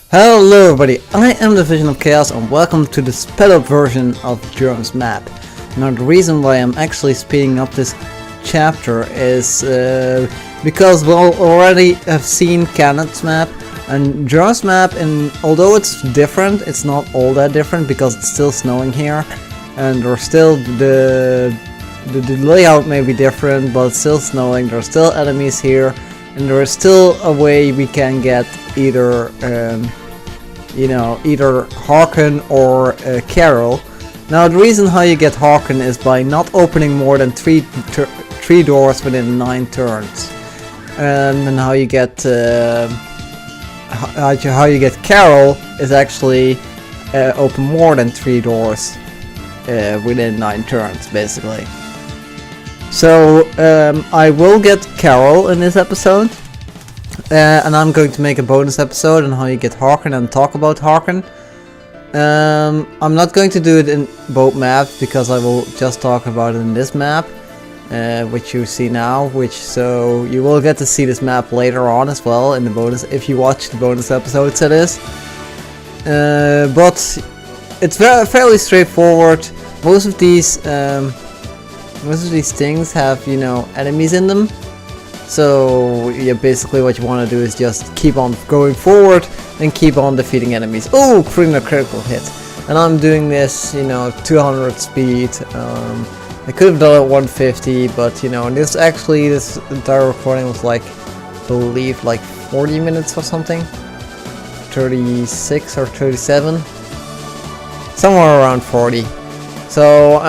Hello everybody, I am the Vision of Chaos and welcome to the sped up version of Jerme's map. Now the reason why I'm actually speeding up this chapter is because we already have seen Kenneth's map, and Jerme's map, and although it's different, it's not all that different because it's still snowing here, and there's still the layout may be different, but it's still snowing, there's still enemies here, and there is still a way we can get either either Harken or Karel. Now the reason how you get Harken is by not opening more than three doors within 9 turns, and how you get Karel is actually open more than 3 doors within 9 turns, basically. So I will get Karel in this episode, and I'm going to make a bonus episode on how you get Harken and talk about Harken. I'm not going to do it in both maps because I will just talk about it in this map, which you see now. So you will get to see this map later on as well in the bonus if you watch the bonus episodes. It is, but it's fairly straightforward. Most of these things have enemies in them. So yeah, basically what you want to do is just keep on going forward and keep on defeating enemies. Oh, critical hit! And I'm doing this, 200 speed. I could have done it 150, but this entire recording was I believe 40 minutes or something, 36 or 37, somewhere around 40. So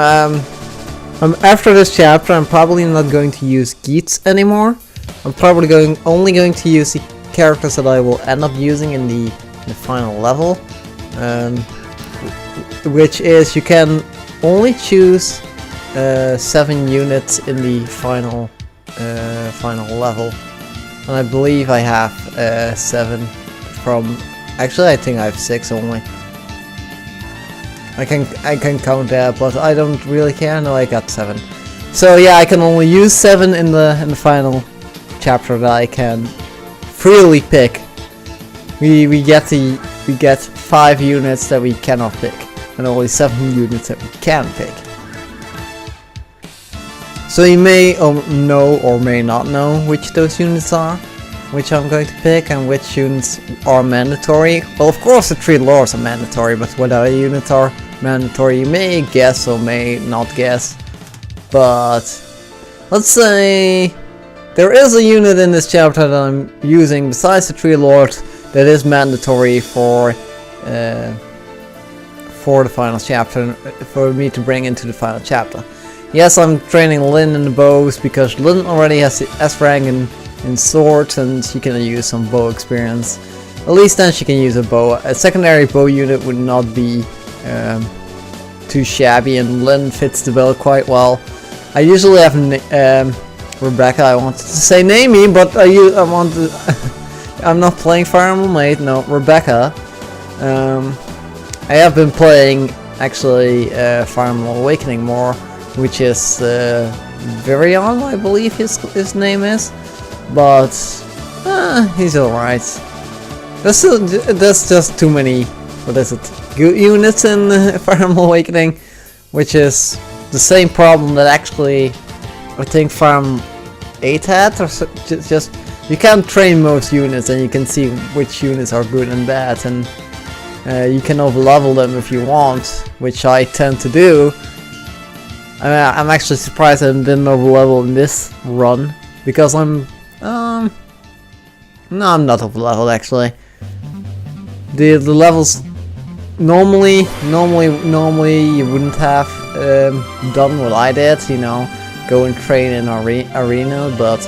after this chapter, I'm probably not going to use Geats anymore. I'm probably only going to use the characters that I will end up using in the final level, which is you can only choose 7 units in the final level, and I believe I have 7 from. Actually, I think I have 6 only. I can count that, but I don't really care. No, I got 7. So yeah, I can only use 7 in the final chapter that I can freely pick. We get 5 units that we cannot pick, and only 7 units that we can pick. So you may know or may not know which those units are, which I'm going to pick, and which units are mandatory. Well, of course the 3 lords are mandatory, but what other units are mandatory you may guess or may not guess. But let's say there is a unit in this chapter that I'm using besides the 3 lords that is mandatory for the final chapter, for me to bring into the final chapter. Yes, I'm training Lynn in the bows because Lynn already has the S rank in swords, and she can use some bow experience. At least then she can use a bow. A secondary bow unit would not be too shabby, and Lynn fits the bill quite well. I usually have Rebecca. I wanted to say Naomi, but I'm not playing Fire Emblem 8. No, Rebecca. I have been playing actually Fire Emblem Awakening more, which is Virion, I believe his name is. But he's alright. There's just too many, good units in Fire Emblem Awakening, which is the same problem that actually I think Fire Emblem 8 had, or just you can't train most units and you can see which units are good and bad, and you can overlevel them if you want, which I tend to do. I'm actually surprised I didn't overlevel in this run, because no, I'm not overleveled actually. The levels normally you wouldn't have done what I did, go and train in arena, but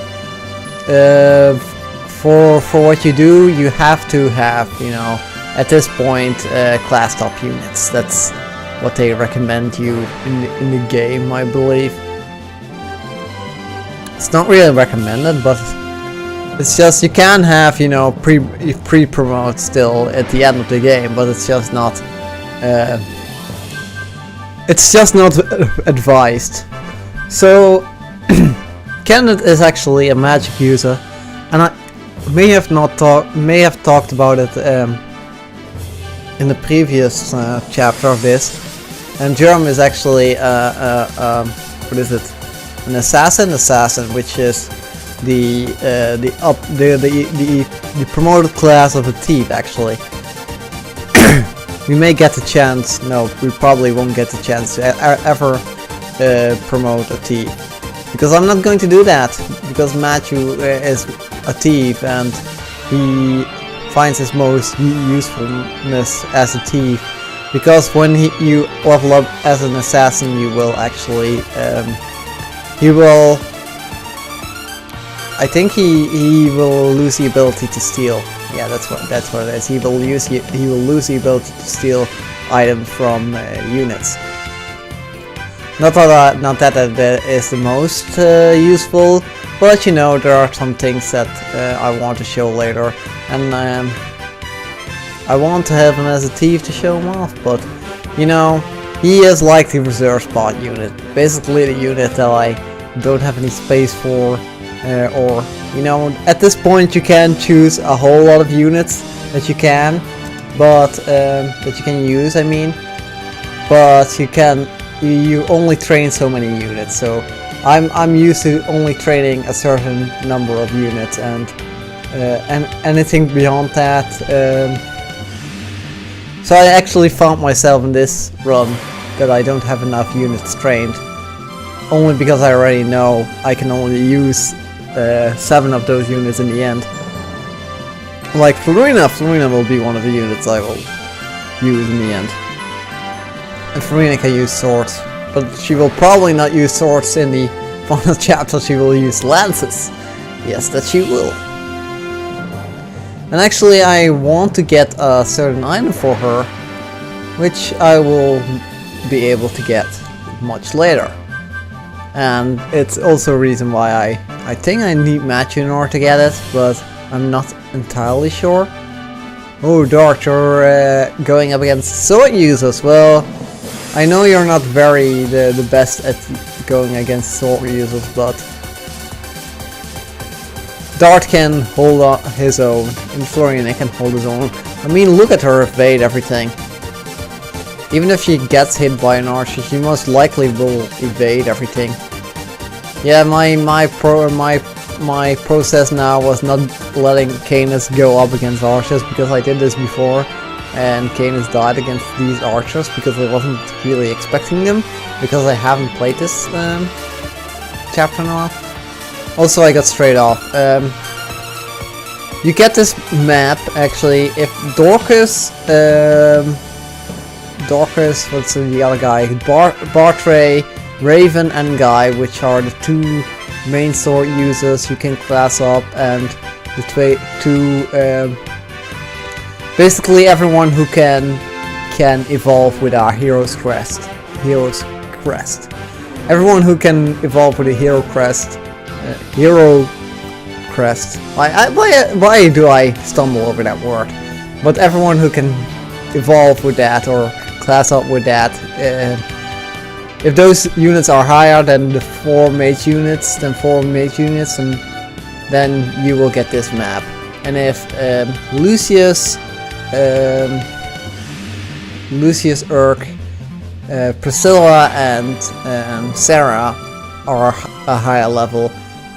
for what you do, you have to have at this point class top units. That's what they recommend you in the game, I believe. It's not really recommended, but it's just you can have pre-promote still at the end of the game, but it's just not advised. So Kenneth is actually a magic user, and I may have talked about it in the previous chapter of this, and Jerme is actually what is it? An assassin, which is the promoted class of a thief. Actually, we may get the chance. No, we probably won't get the chance to ever promote a thief, because I'm not going to do that. Because Matthew is a thief and he finds his most usefulness as a thief. Because when you level up as an assassin, you will actually he will. I think he will lose the ability to steal. Yeah, that's what it is. He will lose the ability to steal items from units. Not that that is the most useful, but you know, there are some things that I want to show later, and I want to have him as a thief to show him off. But you know, he is like the reserve spot unit, basically the unit that I don't have any space for. Or you know, at this point you can choose a whole lot of units that you can, but that you can use. I mean, but you only train so many units. So I'm used to only training a certain number of units, and anything beyond that. So I actually found myself in this run that I don't have enough units trained, only because I already know I can only use 7 of those units in the end. Like Florina will be one of the units I will use in the end. And Florina can use swords, but she will probably not use swords in the final chapter. She will use lances. Yes, that she will. And actually I want to get a certain item for her, which I will be able to get much later. And it's also a reason why I think I need Matthew in order to get it, but I'm not entirely sure. Oh, Dart, you're going up against sword users. Well, I know you're not the best at going against sword users, but Dart can hold his own, and Florian can hold his own. I mean, look at her evade everything. Even if she gets hit by an archer, she most likely will evade everything. Yeah, my process now was not letting Canis go up against archers, because I did this before, and Canis died against these archers because I wasn't really expecting them, because I haven't played this chapter enough. Also, I got straight off. You get this map actually if Dorcas, what's the other guy? Bartray, Raven and Guy, which are the 2 main sword users you can class up, and the basically everyone who can evolve with our hero's crest. Everyone who can evolve with a hero crest. Why do I stumble over that word? But everyone who can evolve with that or class up with that, if those units are higher than the 4 mage units, then you will get this map. And if Lucius, Urk, Priscilla and Sarah are a higher level,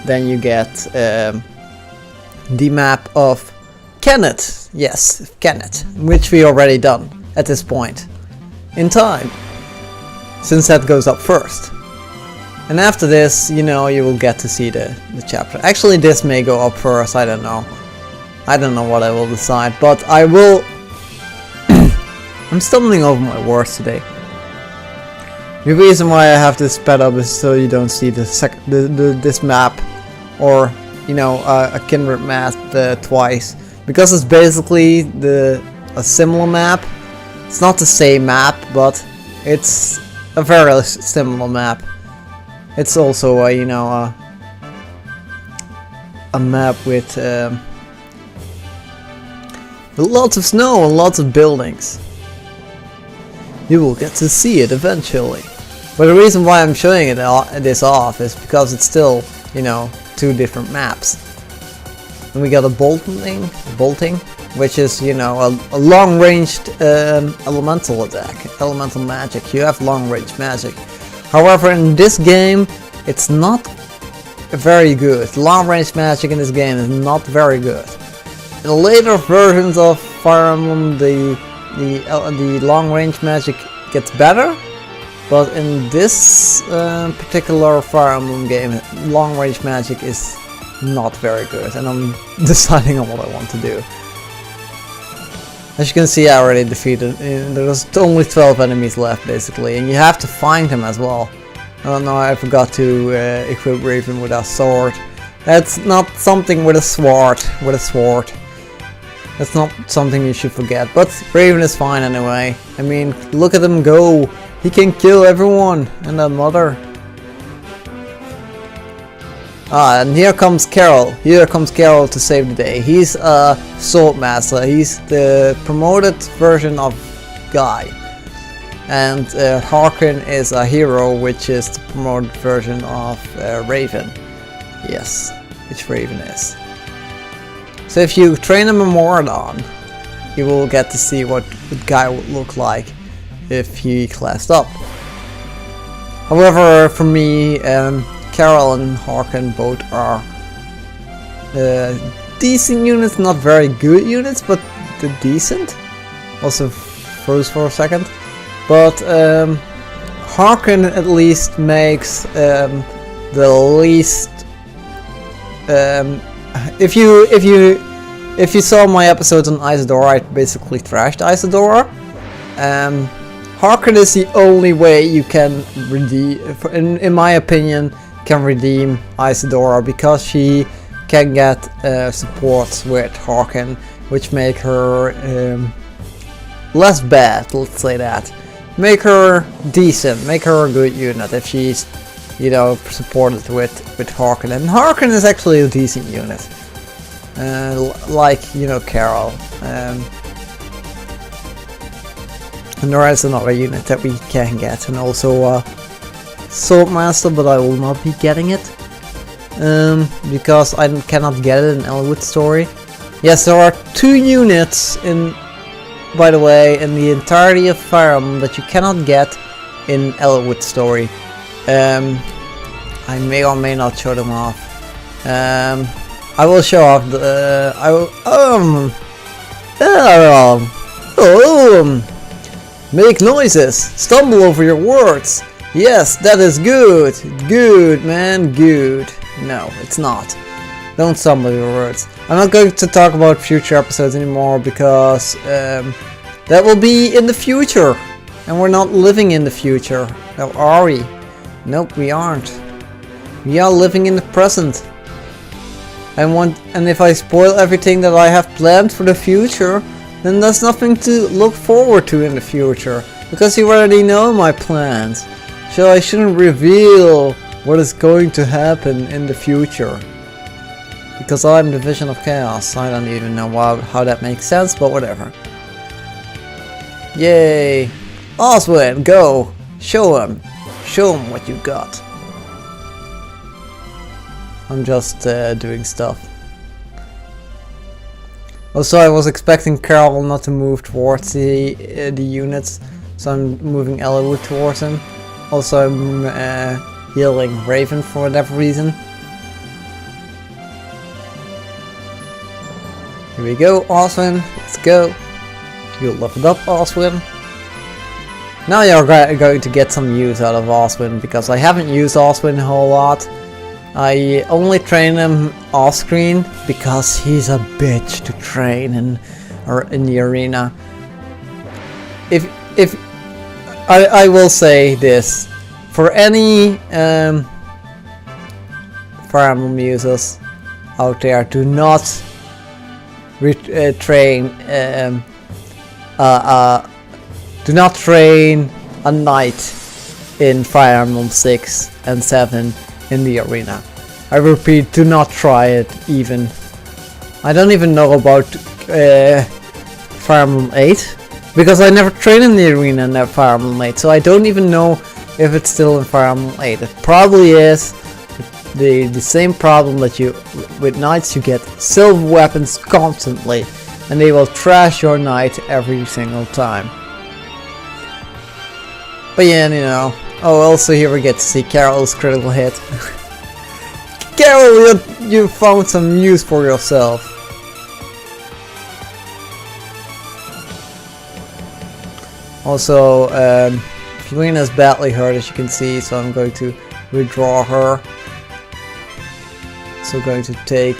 then you get the map of Kenneth. Yes, Kenneth, which we already done at this point in time, since that goes up first. And after this, you know, you will get to see the chapter. Actually, this may go up first, I don't know. I don't know what I will decide, but I will... I'm stumbling over my words today. The reason why I have this sped up is so you don't see this map, or, you know, a kindred map twice. Because it's basically a similar map. It's not the same map, but it's a very similar map. It's also a map with lots of snow and lots of buildings. You will get to see it eventually. But the reason why I'm showing this off is because it's still, you know, 2 different maps. And we got a bolting. which is, you know, a long-ranged elemental attack, elemental magic. You have long-range magic. However, in this game, it's not very good. Long-range magic in this game is not very good. In the later versions of Fire Emblem, the long-range magic gets better, but in this particular Fire Emblem game, long-range magic is not very good, and I'm deciding on what I want to do. As you can see, I already defeated, there's only 12 enemies left basically, and you have to find them as well. Oh no, I forgot to equip Raven with a sword. That's not something with a sword, That's not something you should forget, but Raven is fine anyway. I mean, look at him go, he can kill everyone, and that mother. And here comes Karel. To save the day. He's a sword master. He's the promoted version of Guy. And Harkin is a hero, which is the promoted version of Raven. Yes, which Raven is. So if you train him in Mordon, you will get to see what Guy would look like if he classed up. However, for me, Karel and Harkin both are decent units, not very good units, but they're decent. Also froze for a second. But Harkin at least makes the least. If you saw my episodes on Isadora, I basically trashed Isadora. Harkin is the only way you can redeem, in my opinion, can redeem Isadora, because she can get supports with Harkin, which make her less bad, let's say that. Make her decent, make her a good unit if she's, you know, supported with Harkin. And Harkin is actually a decent unit, like, you know, Karel. And there is another unit that we can get, and also Swordmaster, but I will not be getting it because I cannot get it in Elwood Story. Yes, there are 2 units in, by the way, in the entirety of Fire Emblem that you cannot get in Elwood Story. I may or may not show them off. I will show off the. Make noises. Stumble over your words. Yes, that is good. Good, man, good. No, it's not. Don't stumble your words. I'm not going to talk about future episodes anymore because that will be in the future. And we're not living in the future. Now, are we? Nope, we aren't. We are living in the present. And if I spoil everything that I have planned for the future, then there's nothing to look forward to in the future. Because you already know my plans. So I shouldn't reveal what is going to happen in the future. Because I'm the Vision of Chaos. I don't even know how that makes sense, but whatever. Yay! Oswin, go! Show him! Show him what you got. I'm just doing stuff. Also, I was expecting Karel not to move towards the units, so I'm moving Elwood towards him. Also, I'm healing Raven for whatever reason. Here we go, Oswin. Let's go. You'll level up, Oswin. Now you're going to get some use out of Oswin, because I haven't used Oswin a whole lot. I only train him off screen because he's a bitch to train in the arena. If I will say this, for any Fire Emblem users out there, do not train a knight in Fire Emblem 6 and 7 in the arena. I repeat, do not try it even. I don't even know about Fire Emblem 8 because I never trained in the arena in Fire Emblem 8, so I don't even know if it's still in Fire Emblem 8. It probably is. The same problem that you with knights, you get silver weapons constantly, and they will trash your night every single time. But yeah, you know. Oh, also here we get to see Karel's critical hit. Karel, you found some use for yourself. Also, Fiorina is badly hurt, as you can see, so I'm going to withdraw her. So going to take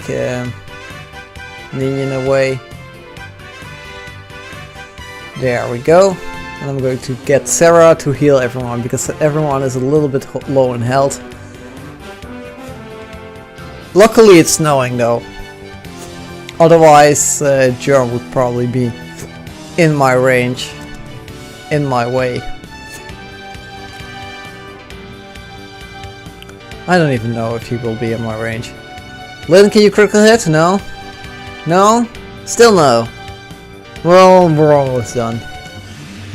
Minion away. There we go. And I'm going to get Sarah to heal everyone, because everyone is a little bit low in health. Luckily it's snowing though. Otherwise Jerme would probably be in my range. In my way. I don't even know if he will be in my range. Lynn, can you critical hit? No? No? Still no. Well, we're almost done.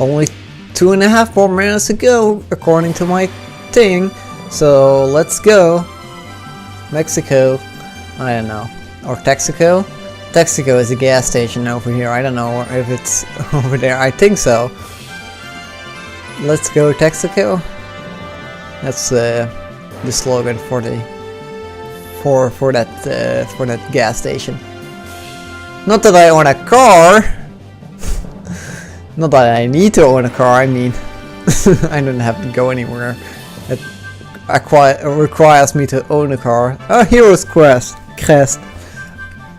Only 2.5 more minutes to go, according to my thing. So let's go. Mexico. I don't know. Or Texaco? Texaco is a gas station over here. I don't know if it's over there. I think so. Let's go Texaco. That's the slogan for the for that gas station. Not that I own a car. Not that I need to own a car. I mean, I don't have to go anywhere. It requires me to own a car. A hero's crest.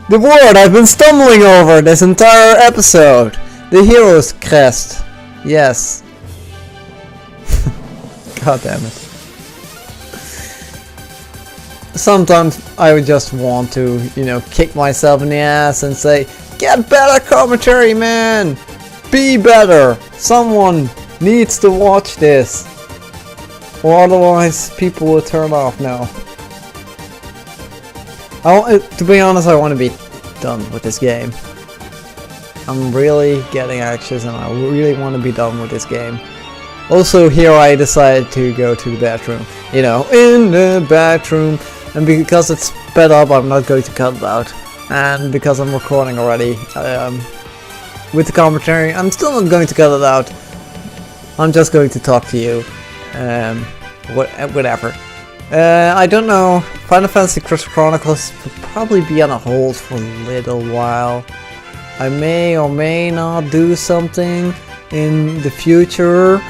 The word I've been stumbling over this entire episode. The hero's crest. Yes. God damn it. Sometimes I would just want to, you know, kick myself in the ass and say, get better commentary, man! Be better! Someone needs to watch this. Or otherwise people will turn off now. To be honest, I want to be done with this game. I'm really getting anxious and I really want to be done with this game. Also here I decided to go to the bathroom, you know, in the bathroom, and because it's sped up I'm not going to cut it out, and because I'm recording already with the commentary I'm still not going to cut it out. I'm just going to talk to you, whatever. I don't know, Final Fantasy Crystal Chronicles will probably be on a hold for a little while. I may or may not do something in the future.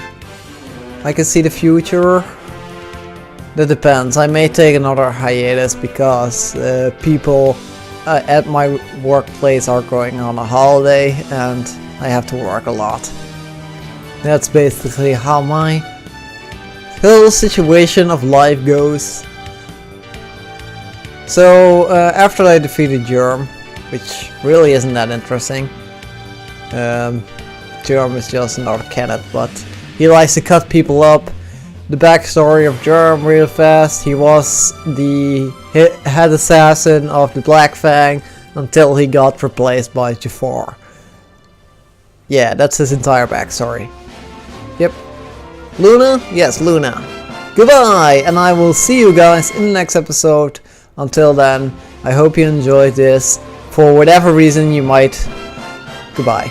I can see the future. That depends. I may take another hiatus because people at my workplace are going on a holiday and I have to work a lot. That's basically how my whole situation of life goes. So after I defeated Jerme, which really isn't that interesting. Jerme is just another candidate, but he likes to cut people up. The backstory of Jerme real fast. He was the head assassin of the Black Fang until he got replaced by Jafar. Yeah, that's his entire backstory. Yep. Luna? Yes, Luna. Goodbye, and I will see you guys in the next episode. Until then, I hope you enjoyed this. For whatever reason you might. Goodbye.